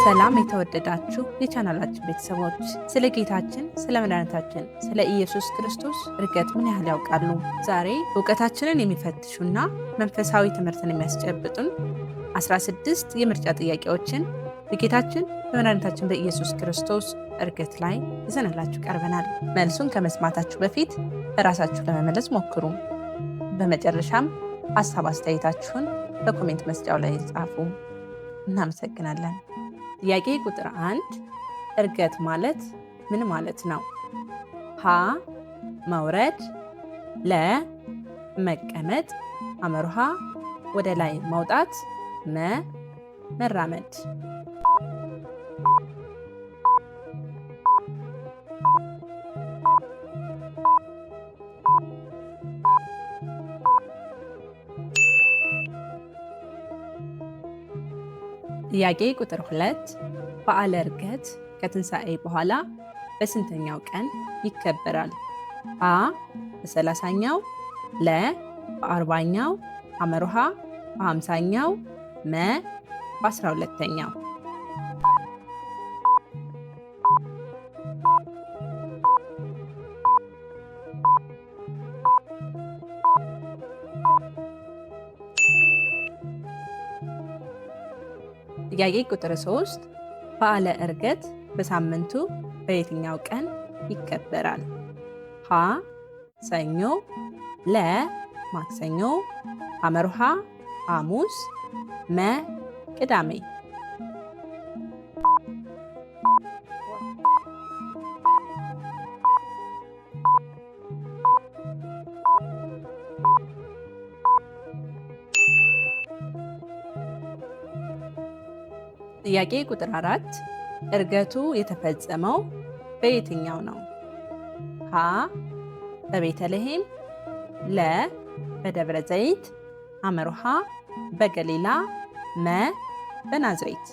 ሰላም የተወደዳችሁ የቻናላችን ቤተሰቦች፣ ስለ ጌታችን ስለ መድኃኒታችን ስለ ኢየሱስ ክርስቶስ እርገት ምን ያህል ያውቃሉ? ዛሬ እውቀታችንን የሚፈትሹና መንፈሳዊ ትምህርትን የሚያስጨብጡን 16 የምርጫ ጥያቄዎችን በጌታችን በመድኃኒታችን በኢየሱስ ክርስቶስ እርገት ላይ ይዘንላችሁ ቀርበናል። መልሱን ከመስማታችሁ በፊት በራሳችሁ ለመመለስ ሞክሩ። በመጨረሻም ሀሳብ አስተያየታችሁን በኮሜንት መስጫው ላይ ጻፉ። እናመሰግናለን። ጥያቄ ቁጥር 1 እርገት ማለት ምን ማለት ነው? ሀ መውረድ፣ ለ መቀመጥ፣ አመርሃ ወደ ላይ መውጣት፣ መ መራመድ። ጥያቄ ቁጥር 2 በዓለ እርገት ከትንሣኤ በኋላ በስንተኛው ቀን ይከበራል? አ በ30ኛው፣ ለ በ40ኛው፣ አመርሃ በ50ኛው፣ መ በ12ኛው። ጥያቄ ቁጥር 3 በዓለ እርገት በሳምንቱ በየትኛው ቀን ይከበራል? ሀ ሰኞ፣ ለ ማክሰኞ፣ አመርሃ ሐሙስ፣ መ ቅዳሜ። ጥያቄ ቁጥር 4 እርገቱ የተፈጸመው በየትኛው ነው? ሀ በቤተልሔም፣ ለ በደብረ ዘይት፣ አመርሃ በገሊላ፣ መ በናዝሬት።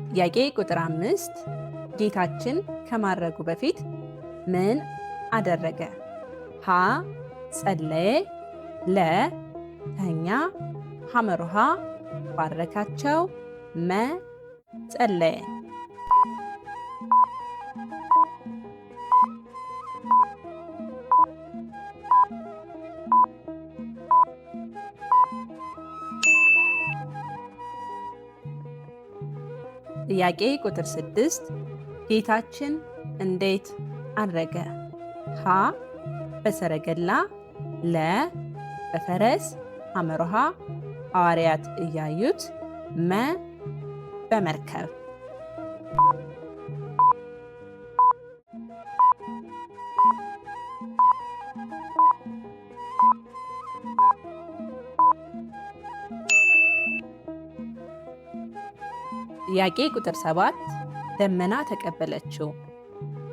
ጥያቄ ቁጥር 5 ጌታችን ከማረጉ በፊት ምን አደረገ? ሀ ጸለየ፣ ለ ተኛ፣ ሐመርሃ ባረካቸው፣ መ ጸለየ። ጥያቄ ቁጥር 6 ጌታችን እንዴት አረገ? ሀ በሰረገላ፣ ለ በፈረስ፣ አመርሃ ሐዋርያት እያዩት፣ መ በመርከብ። ጥያቄ ቁጥር 7 ደመና ተቀበለችው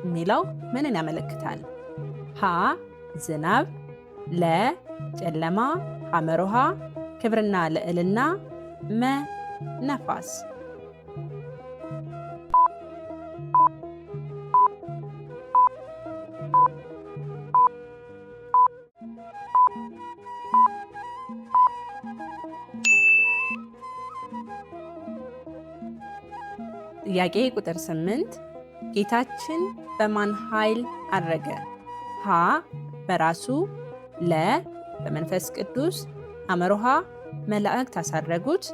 የሚለው ምንን ያመለክታል? ሀ ዝናብ፣ ለ ጨለማ፣ ሐመርሃ ክብርና ልዕልና፣ መ ነፋስ። ጥያቄ ቁጥር 8 ጌታችን በማን ኃይል አረገ? ሀ በራሱ፣ ለ በመንፈስ ቅዱስ፣ አመርሃ መላእክት አሳረጉት፣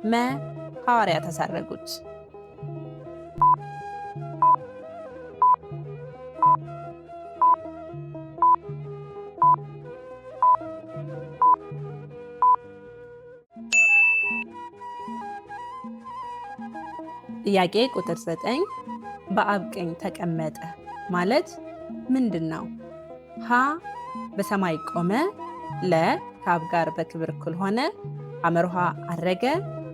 መ ሐዋርያት አሳረጉት። ጥያቄ ቁጥር 9 በአብ ቀኝ ተቀመጠ ማለት ምንድን ነው? ሀ በሰማይ ቆመ፣ ለ ከአብ ጋር በክብር እኩል ሆነ፣ አመርሃ አረገ፣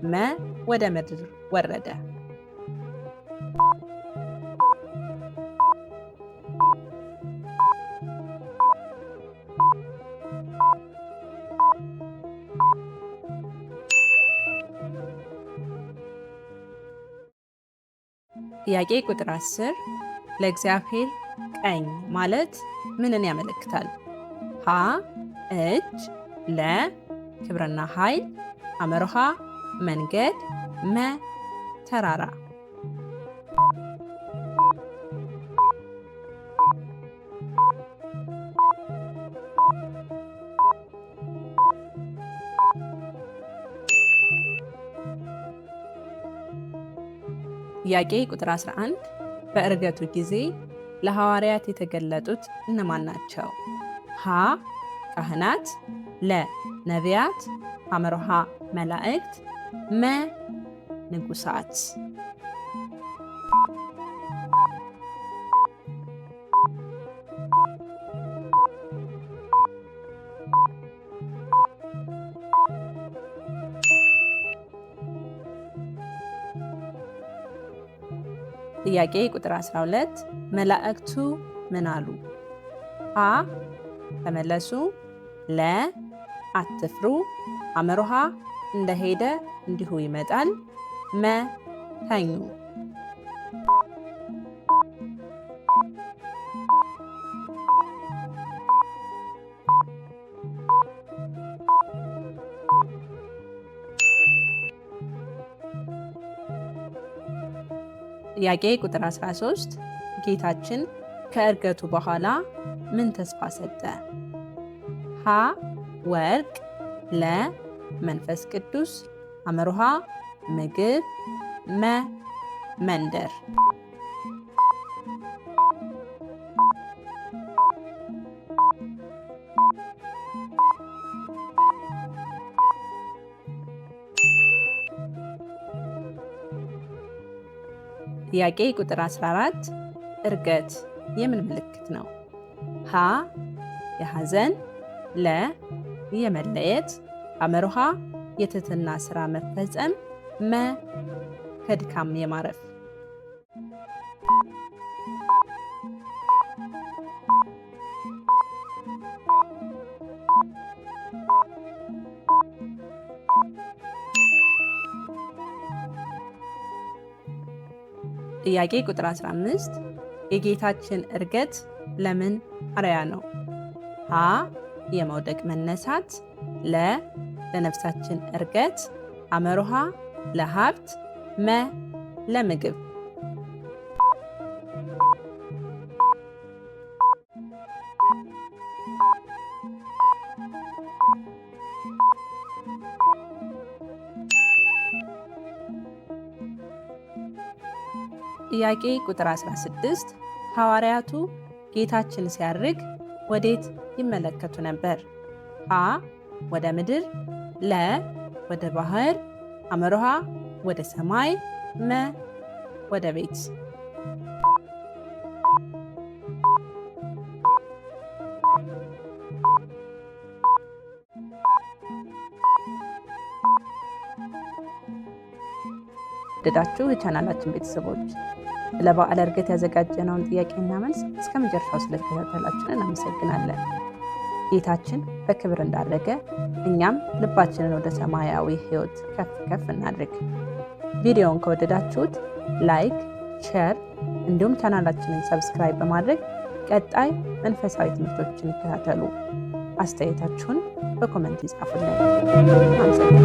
መ ወደ ምድር ወረደ። ጥያቄ ቁጥር 10 ለእግዚአብሔር ቀኝ ማለት ምንን ያመለክታል? ሀ እጅ፣ ለ ክብርና ኃይል፣ አመርሃ መንገድ፣ መ ተራራ። ጥያቄ ቁጥር 11 በዕርገቱ ጊዜ ለሐዋርያት የተገለጡት እነማን ናቸው? ሀ ካህናት፣ ለ ነቢያት፣ አመርሃ መላእክት፣ መ ንጉሳት። ጥያቄ ቁጥር 12 መላእክቱ ምን አሉ? ሀ ተመለሱ፣ ለ አትፍሩ፣ አመርሃ እንደሄደ እንዲሁ ይመጣል፣ መ ተኙ። ጥያቄ ቁጥር 13 ጌታችን ከዕርገቱ በኋላ ምን ተስፋ ሰጠ? ሀ ወርቅ፣ ለ መንፈስ ቅዱስ፣ አመርሃ ምግብ፣ መ መንደር። ጥያቄ ቁጥር 14 ዕርገት የምን ምልክት ነው? ሀ የሐዘን፣ ለ የመለየት፣ አመርሃ የትህትና ሥራ መፈጸም፣ መ ከድካም የማረፍ። ጥያቄ ቁጥር 15 የጌታችን ዕርገት ለምን አርአያ ነው? ሀ የመውደቅ መነሳት፣ ለ ለነፍሳችን ዕርገት፣ አመርሃ ለሀብት፣ መ ለምግብ። ጥያቄ ቁጥር 16 ሐዋርያቱ ጌታችን ሲያርግ ወዴት ይመለከቱ ነበር? ሀ ወደ ምድር፣ ለ ወደ ባህር፣ አመርሃ ወደ ሰማይ፣ መ ወደ ቤት። ወደዳችሁ የቻናላችን ቤተሰቦች ለበዓለ ዕርገት ያዘጋጀነውን ጥያቄና መልስ እስከ መጨረሻው ስለተከታተላችሁን እናመሰግናለን። ጌታችን በክብር እንዳረገ እኛም ልባችንን ወደ ሰማያዊ ሕይወት ከፍ ከፍ እናድርግ። ቪዲዮውን ከወደዳችሁት ላይክ፣ ሼር እንዲሁም ቻናላችንን ሰብስክራይብ በማድረግ ቀጣይ መንፈሳዊ ትምህርቶችን ይከታተሉ። አስተያየታችሁን በኮሜንት ይጻፉልን።